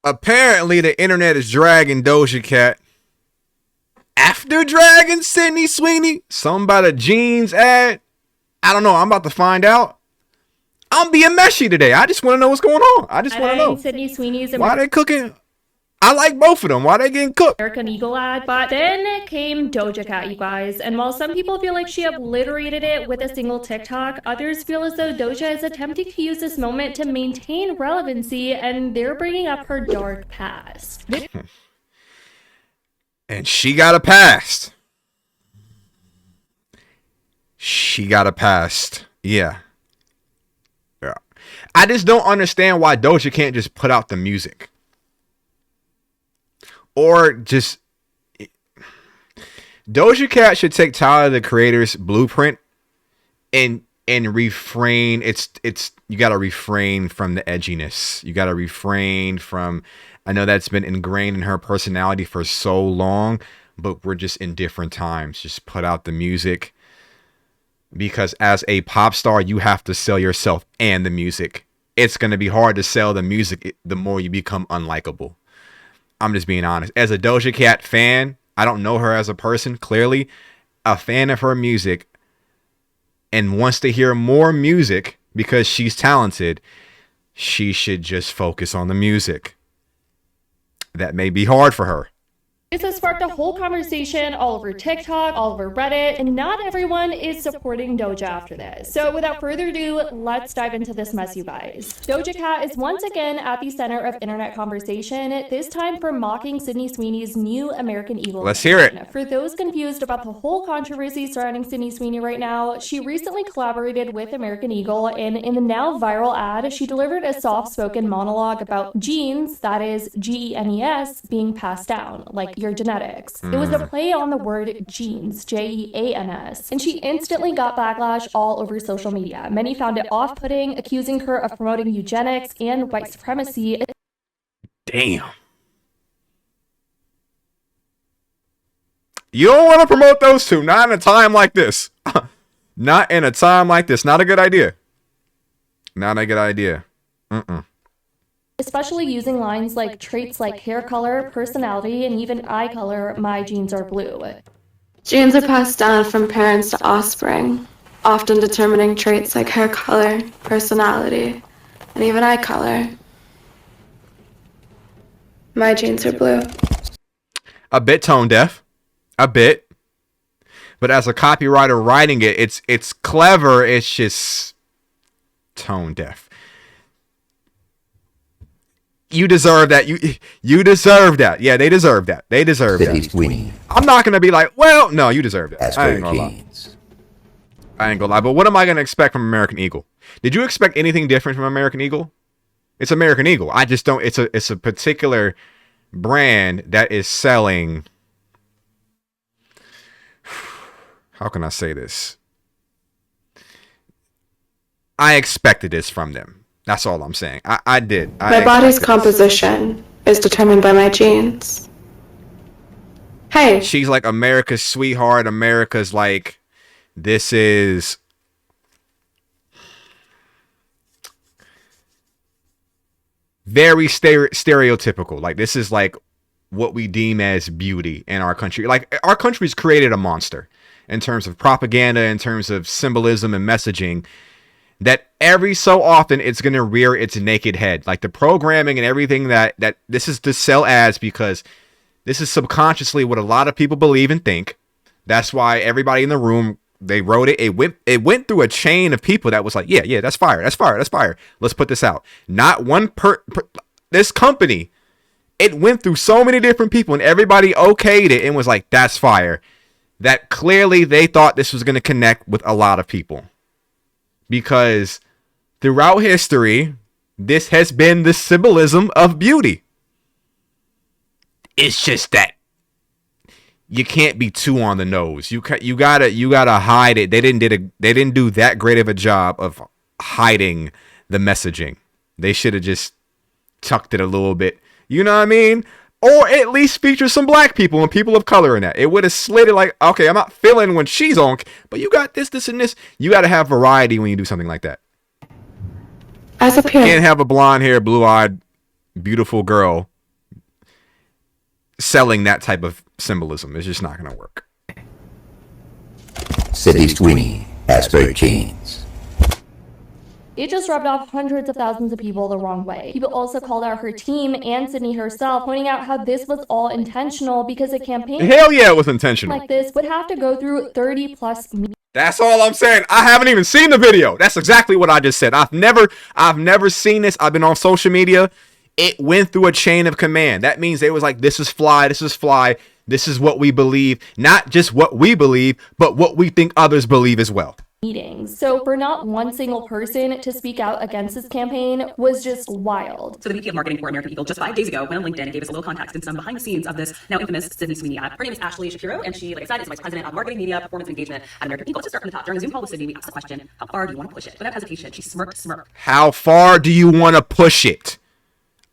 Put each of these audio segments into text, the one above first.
Apparently, the internet is dragging Doja Cat after dragging Sydney Sweeney. Something about a jeans ad. I don't know. I'm about to find out. I'm being meshy today. I just want to know what's going on. I just want to know. Sydney Sweeney's why they cooking. I like both of them. Why they getting cooked? American Eagle ad, but then came Doja Cat, you guys. And while some people feel like she obliterated it with a single TikTok, others feel as though Doja is attempting to use this moment to maintain relevancy, and they're bringing up her dark past. And she got a past. She got a past. Yeah. I just don't understand why Doja can't just put out the music. Or just... Doja Cat should take Tyler, the Creator's blueprint and refrain. You got to refrain from the edginess. You got to refrain from... I know that's been ingrained in her personality for so long, but we're just in different times. Just put out the music. Because as a pop star, you have to sell yourself and the music. It's going to be hard to sell the music the more you become unlikable. I'm just being honest. As a Doja Cat fan, I don't know her as a person, clearly. A fan of her music and wants to hear more music because she's talented, she should just focus on the music. That may be hard for her. This has sparked a whole conversation all over TikTok, all over Reddit, and not everyone is supporting Doja after this. So without further ado, let's dive into this mess, you guys. Doja Cat is once again at the center of internet conversation, this time for mocking Sydney Sweeney's new American Eagle. Let's hear it. For those confused about the whole controversy surrounding Sydney Sweeney right now, she recently collaborated with American Eagle, and in the now viral ad, she delivered a soft-spoken monologue about genes, that is Genes, being passed down, like your genetics. It was a play on the word genes, Jeans, and she instantly got backlash all over social media. Many found it off-putting, accusing her of promoting eugenics and white supremacy. Damn. You don't want to promote those two, not in a time like this. Not in a time like this. Not a good idea. Not a good idea. Especially using lines like traits like hair color, personality, and even eye color, my genes are blue. Genes are passed down from parents to offspring, often determining traits like hair color, personality, and even eye color. My genes are blue. A bit tone deaf. A bit. But as a copywriter writing it, it's clever, it's just tone deaf. You deserve that. You deserve that. Yeah, they deserve that. They deserve that. Sweeney. I'm not gonna be like, well, no, you deserve that. As I for ain't gonna lie. genes. I ain't gonna lie. But what am I gonna expect from American Eagle? Did you expect anything different from American Eagle? It's American Eagle. I just don't. It's a particular brand that is selling. How can I say this? I expected this from them. That's all I'm saying. I did. My body's composition is determined by my genes. Hey. She's like America's sweetheart. America's like, this is... very stereotypical. Like, this is like what we deem as beauty in our country. Like, our country's created a monster in terms of propaganda, in terms of symbolism and messaging, that every so often it's going to rear its naked head. Like the programming and everything that this is to sell ads, because this is subconsciously what a lot of people believe and think. That's why everybody in the room, they wrote it. It went through a chain of people that was like, yeah, that's fire. That's fire. That's fire. Let's put this out. Not one this company, it went through so many different people and everybody okayed it and was like, that's fire. That clearly they thought this was going to connect with a lot of people. Because throughout history, this has been the symbolism of beauty. It's just that you can't be too on the nose. You gotta hide it. They didn't do that great of a job of hiding the messaging. They should have just tucked it a little bit. You know what I mean? Or at least feature some black people and people of color in that. It would have slid it like, okay, I'm not feeling when she's on, but you got this, and this. You got to have variety when you do something like that. As a parent, Can't have a blonde hair, blue eyed, beautiful girl selling that type of symbolism. It's just not going to work. Sydney Sweeney has fake jeans. It just rubbed off hundreds of thousands of people the wrong way. People also called out her team and Sydney herself, pointing out how this was all intentional because a campaign Hell yeah, it was intentional. like this would have to go through 30 plus meetings. That's all I'm saying. I haven't even seen the video. That's exactly what I just said. I've never seen this. I've been on social media. It went through a chain of command. That means they was like, this is fly, this is fly, this is what we believe. Not just what we believe, but what we think others believe as well. So for not one single person to speak out against this campaign was just wild. So the VP of Marketing for American Eagle just 5 days ago went on LinkedIn and gave us a little context and some behind the scenes of this now infamous Sydney Sweeney ad. Her name is Ashley Shapiro, and she, like I said, is Vice President of Marketing, Media, Performance, and Engagement at American Eagle. Let's just start from the top. During a Zoom call with Sydney, we asked the question, how far do you want to push it? Without hesitation, she smirked. How far do you want to push it?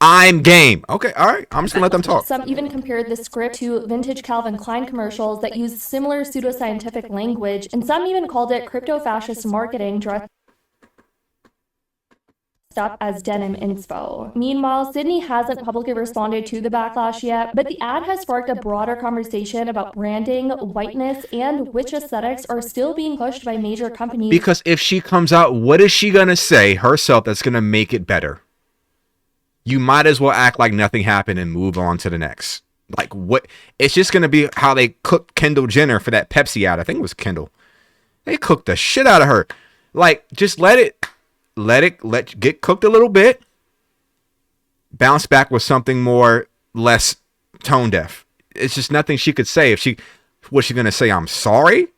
I'm game. Okay, all right. I'm just going to let them talk. Some even compared the script to vintage Calvin Klein commercials that used similar pseudoscientific language, and some even called it crypto-fascist marketing dressed up as denim inspo. Meanwhile, Sydney hasn't publicly responded to the backlash yet, but the ad has sparked a broader conversation about branding, whiteness, and which aesthetics are still being pushed by major companies. Because if she comes out, what is she going to say herself that's going to make it better? You might as well act like nothing happened and move on to the next. Like, what? It's just going to be how they cooked Kendall Jenner for that Pepsi ad. I think it was Kendall. They cooked the shit out of her. Like, just let get cooked a little bit. Bounce back with something less tone deaf. It's just nothing she could say. Was she going to say, I'm sorry?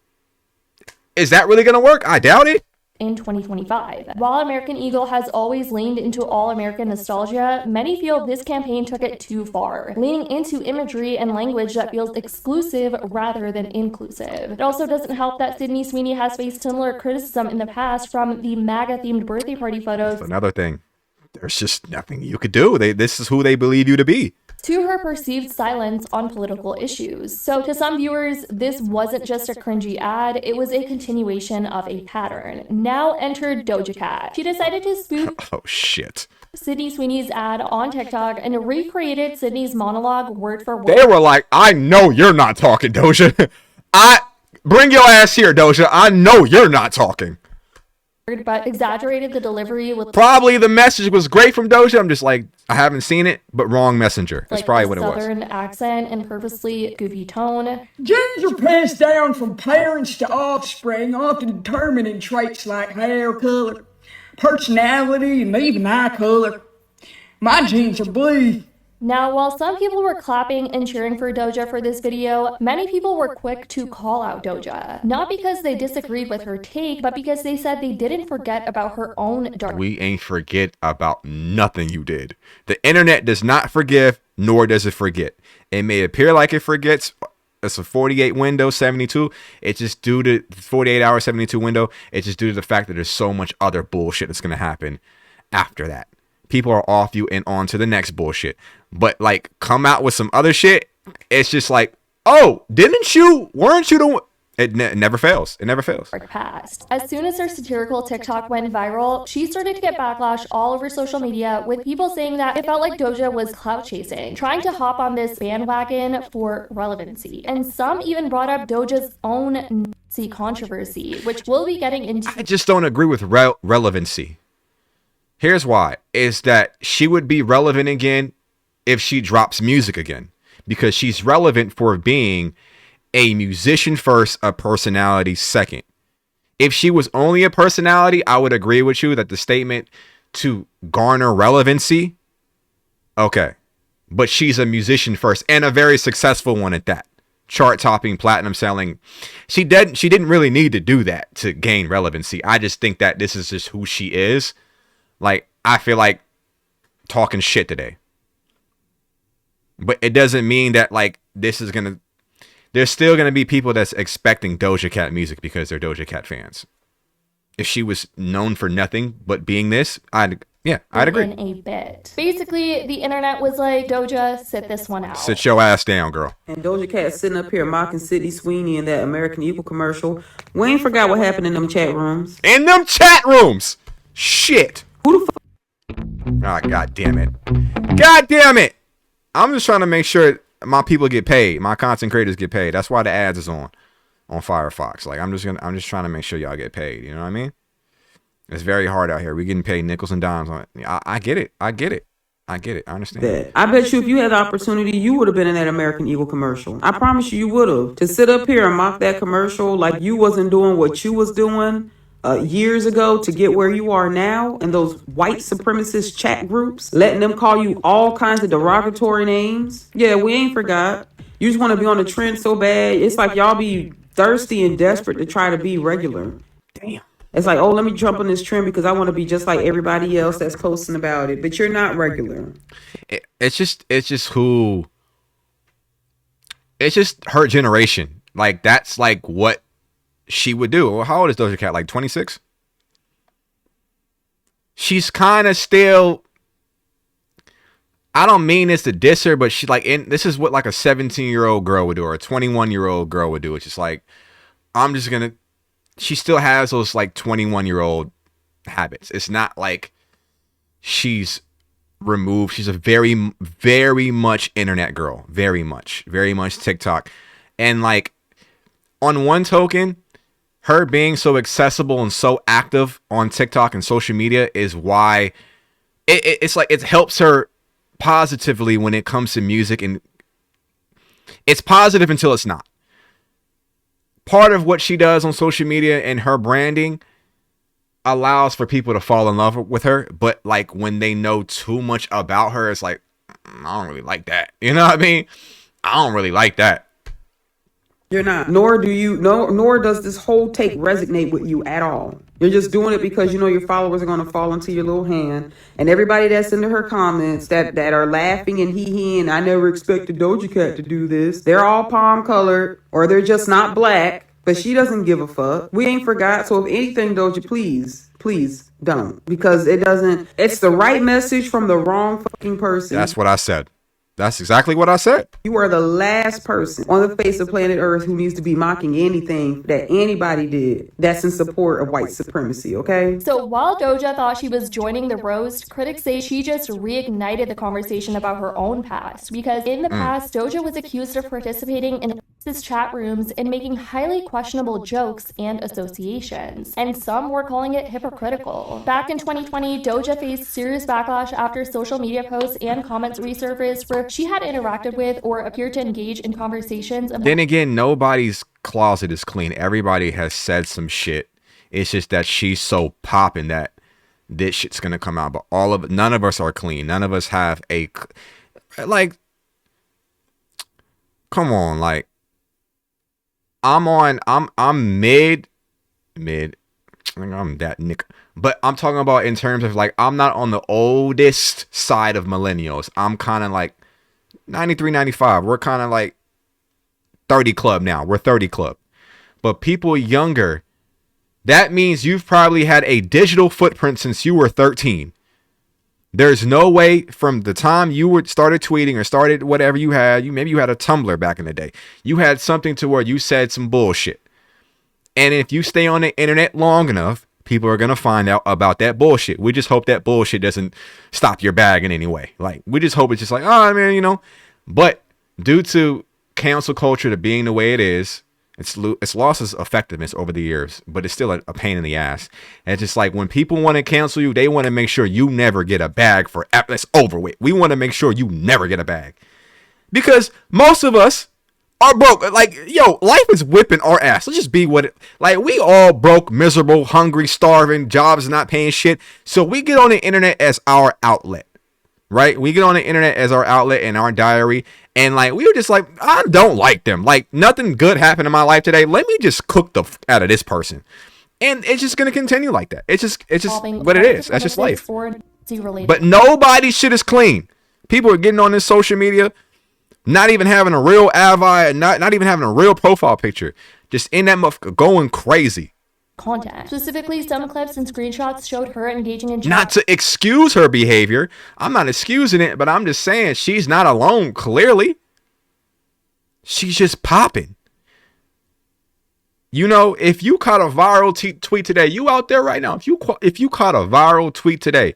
Is that really going to work? I doubt it. In 2025. While American Eagle has always leaned into all-American nostalgia, many feel this campaign took it too far, leaning into imagery and language that feels exclusive rather than inclusive. It also doesn't help that Sydney Sweeney has faced similar criticism in the past from the MAGA-themed birthday party photos. Another thing, there's just nothing you could do. This is who they believe you to be. To her perceived silence on political issues. So to some viewers, this wasn't just a cringy ad, it was a continuation of a pattern. Now entered Doja Cat. She decided to spoof oh shit. Sydney Sweeney's ad on TikTok and recreated Sydney's monologue word for word. They were like, I know you're not talking, Doja. Bring your ass here, Doja. I know you're not talking. But exaggerated the delivery with probably the message was great from Doja. I'm just like, I haven't seen it, but wrong messenger. That's probably what it was. Southern accent and purposely goofy tone. Genes are passed down from parents to offspring, often determining traits like hair color, personality, and even eye color. My genes are blue. Now, while some people were clapping and cheering for Doja for this video, many people were quick to call out Doja. Not because they disagreed with her take, but because they said they didn't forget about her own dark. We ain't forget about nothing you did. The internet does not forgive, nor does it forget. It may appear like it forgets. It's a 48 window, 72. It's just due to 48 hour, 72 window. It's just due to the fact that there's so much other bullshit that's going to happen after that. People are off you and on to the next bullshit. But like, come out with some other shit. It's just like, oh, weren't you the one? It never fails. It never fails. Past. As soon as her satirical TikTok went viral, she started to get backlash all over social media, with people saying that it felt like Doja was clout chasing, trying to hop on this bandwagon for relevancy. And some even brought up Doja's own Nazi controversy, which we'll be getting into. I just don't agree with relevancy. Here's why. Is that she would be relevant again if she drops music again. Because she's relevant for being a musician first, a personality second. If she was only a personality, I would agree with you that the statement to garner relevancy, okay. But she's a musician first and a very successful one at that. Chart topping, platinum selling. She didn't really need to do that to gain relevancy. I just think that this is just who she is. Like, I feel like talking shit today. But it doesn't mean that, like, there's still going to be people that's expecting Doja Cat music because they're Doja Cat fans. If she was known for nothing but being this, I'd agree. In a bit. Basically, the internet was like, Doja, sit this one out. Sit your ass down, girl. And Doja Cat sitting up here mocking Sydney Sweeney in that American Eagle commercial. We ain't forgot what happened in them chat rooms. In them chat rooms! Shit! Who the fuck? Ah, God damn it. God damn it! I'm just trying to make sure my people get paid. My content creators get paid. That's why the ads is on Firefox. Like I'm just trying to make sure y'all get paid. You know what I mean? It's very hard out here. We getting paid nickels and dimes on it. I get it. I understand. That. I bet you if you had the opportunity, you would have been in that American Eagle commercial. I promise you would have. To sit up here and mock that commercial like you wasn't doing what you was doing years ago to get where you are now, and those white supremacist chat groups, letting them call you all kinds of derogatory names. Yeah, we ain't forgot. You just want to be on the trend so bad. It's like y'all be thirsty and desperate to try to be regular. Damn. It's like, oh, let me jump on this trend because I want to be just like everybody else that's posting about it. But you're not regular. It's just her generation. Like that's like what she would do. Well, how old is Doja Cat? Like 26? She's kind of still, I don't mean this to diss her, but she like this is what like a 17-year-old girl would do or a 21-year-old girl would do. It's just like, she still has those like 21-year-old habits. It's not like she's removed. She's a very, very much internet girl. Very much TikTok. And like on one token, her being so accessible and so active on TikTok and social media is why it's like it helps her positively when it comes to music, and it's positive until it's not. Part of what she does on social media and her branding allows for people to fall in love with her, but like when they know too much about her, it's like, I don't really like that. You know what I mean? I don't really like that. You're not. Nor does this whole take resonate with you at all. You're just doing it because you know your followers are going to fall into your little hand. And everybody that's into her comments that are laughing and hee and I never expected Doja Cat to do this. They're all palm colored or they're just not black. But she doesn't give a fuck. We ain't forgot. So if anything, Doja, please don't. Because it's the right message from the wrong fucking person. That's what I said. That's exactly what I said. You are the last person on the face of planet Earth who needs to be mocking anything that anybody did that's in support of white supremacy, okay? So while Doja thought she was joining the roast, critics say she just reignited the conversation about her own past. Because in the past, Doja was accused of participating in racist chat rooms and making highly questionable jokes and associations. And some were calling it hypocritical. Back in 2020, Doja faced serious backlash after social media posts and comments resurfaced where she had interacted with or appeared to engage in conversations. Then again, nobody's closet is clean. Everybody has said some shit. It's just that she's so popping that this shit's gonna come out. But none of us are clean. None of us have like, come on, like, I'm mid. I think I'm that Nick. But I'm talking about in terms of like, I'm not on the oldest side of millennials. I'm kind of like 93, 95. We're kind of like 30 club now. We're 30 club. But people younger, that means you've probably had a digital footprint since you were 13. There's no way from the time you started tweeting or started whatever you had, maybe you had a Tumblr back in the day. You had something to where you said some bullshit. And if you stay on the internet long enough, people are going to find out about that bullshit. We just hope that bullshit doesn't stop your bag in any way. Like, we just hope it's just like, oh, man, you know. But due to cancel culture to being the way it is, it's lost its effectiveness over the years, but it's still a pain in the ass. And it's just like when people want to cancel you, they want to make sure you never get a bag for that's over with. We want to make sure you never get a bag because most of us are broke. Like, yo, life is whipping our ass. Let's just be what it like. We all broke, miserable, hungry, starving, jobs not paying shit. So we get on the internet as our outlet, right? We get on the internet as our outlet and our diary. And like, we were just like, I don't like them. Like, nothing good happened in my life today. Let me just cook the out of this person. And it's just going to continue like that. It's just what it is. That's just life. But nobody's shit is clean. People are getting on this social media, not even having a real avi, not even having a real profile picture. Just in that motherfucker going crazy. Content. Specifically, some clips and screenshots showed her engaging in not to excuse her behavior. I'm not excusing it, but I'm just saying she's not alone, clearly. She's just popping. You know, if you caught a viral tweet today, you out there right now, if you caught a viral tweet today,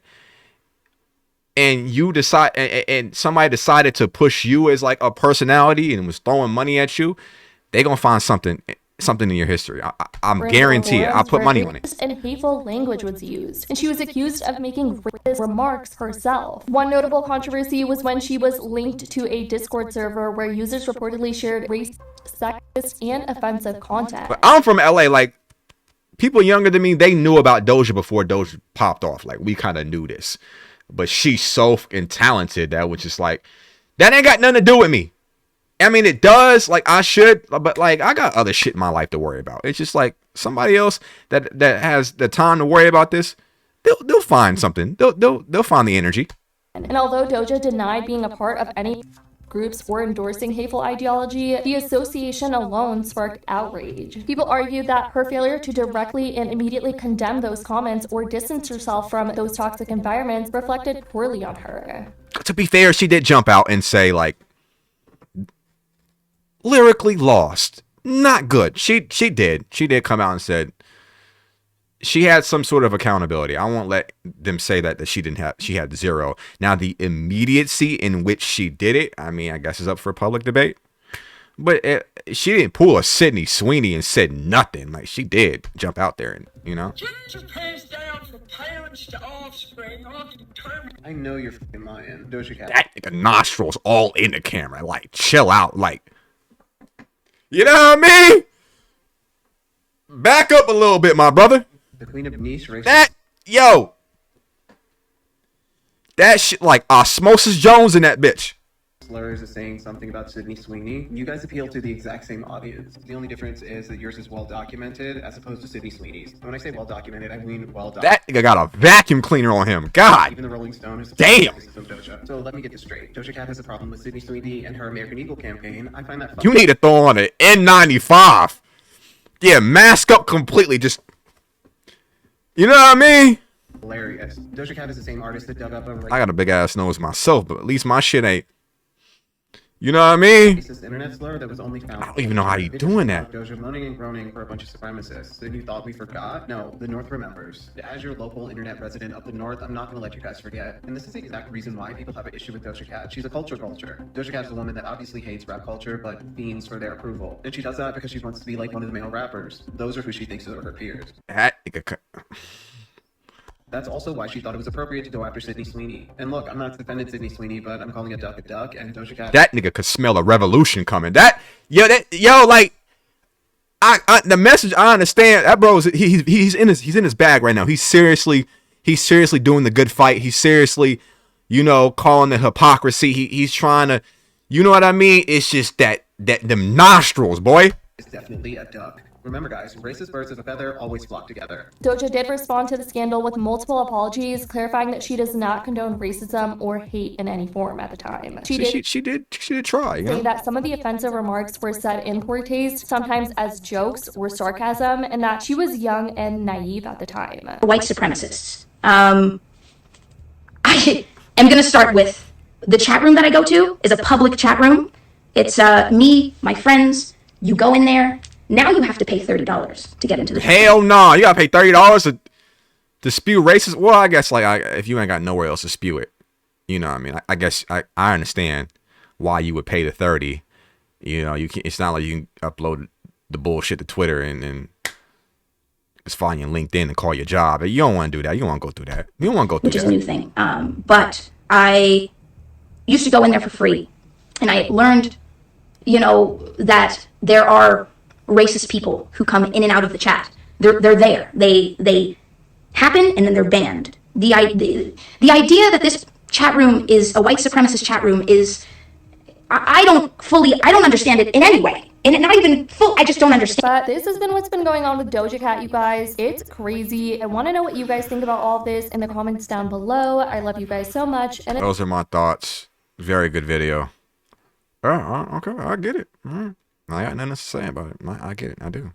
and you decide, and somebody decided to push you as like a personality and was throwing money at you, they gonna find something in your history. I'm guarantee it. I'll put money on it. And hateful language was used, and she was accused of making racist remarks herself. One notable controversy was when she was linked to a Discord server where users reportedly shared racist, sexist, and offensive content. But I'm from LA. Like, people younger than me, they knew about Doja before Doja popped off. Like, we kind of knew this. But she's so fucking talented that was just like, that ain't got nothing to do with me. I mean, it does. Like, I should, but like, I got other shit in my life to worry about. It's just like somebody else that has the time to worry about this. They'll find something. They'll find the energy. And although Doja denied being a part of any groups or endorsing hateful ideology, the association alone sparked outrage. People argued that her failure to directly and immediately condemn those comments or distance herself from those toxic environments reflected poorly on her. To be fair, she did jump out and say, like, lyrically lost, not good. She did come out and said she had some sort of accountability. I won't let them say that she had zero. Now, the immediacy in which she did it, I mean, I guess is up for public debate. But she didn't pull a Sydney Sweeney and said nothing. Like, she did jump out there and, you know. I know you're fucking lying. Doja Cat. That nigga nostrils all in the camera. Like, chill out. Like, you know what I mean? Back up a little bit, my brother. The Queen of Niche race. That shit like Osmosis Jones in that bitch. Slurs is saying something about Sydney Sweeney. You guys appeal to the exact same audience. The only difference is that yours is well documented as opposed to Sydney Sweeney's. When I say well documented, I mean well documented. That nigga got a vacuum cleaner on him. God. Even the Rolling Stone is damn. Doja. So let me get this straight. Doja Cat has a problem with Sydney Sweeney and her American Eagle campaign. I find that You need to throw on an N95. Yeah, mask up completely. Just, you know what I mean? hilarious. Doja Cat is the same artist that dug up a I got a big ass nose myself, but at least my shit ain't. You know what I mean? racist internet slur that was only found. I don't even know how you doing that. Doja moaning and groaning for a bunch of supremacists. And you thought we forgot? No, the North remembers. As your local internet resident of the North, I'm not gonna let you guys forget. And this is the exact reason why people have an issue with Doja Cat. She's a culture vulture. Doja Cat is a woman that obviously hates rap culture, but fiends for their approval. And she does that because she wants to be like one of the male rappers. Those are who she thinks are her peers. That's also why she thought it was appropriate to go after Sydney Sweeney. And look, I'm not defending Sydney Sweeney, but I'm calling a duck, and Doja Cat. That nigga could smell a revolution coming. The message, I understand. That bro, he's in his bag right now. He's seriously doing the good fight. He's seriously, calling the hypocrisy. He's trying to, you know what I mean? It's just that them nostrils, boy. It's definitely a duck. Remember, guys, racist birds of a feather always flock together. Doja did respond to the scandal with multiple apologies, clarifying that she does not condone racism or hate in any form at the time. She did try, saying that some of the offensive remarks were said in poor taste, sometimes as jokes or sarcasm, and that she was young and naive at the time. White supremacists. I am going to start with the chat room that I go to is a public chat room. It's me, my friends. You go in there. Now you have to pay $30 to get into the chat room. Hell no, you gotta pay $30 to spew racist. Well, I guess if you ain't got nowhere else to spew it, you know what I mean. I guess I understand why you would pay the $30. You can. It's not like you can upload the bullshit to Twitter and just find you on LinkedIn and call your job. You don't want to do that. You don't want to go through that. You don't want to go through which that. is a new thing. But I used to go in there for free, and I learned, that there are racist people who come in and out of the chat. They're there. They happen and then they're banned. The idea that this chat room is a white supremacist chat room is, I don't understand it in any way. And not even full, I just don't understand. But this has been what's been going on with Doja Cat, you guys. It's crazy. I want to know what you guys think about all of this in the comments down below. I love you guys so much. And those are my thoughts. Very good video. Oh, okay, I get it. I got nothing to say about it. I get it. I do.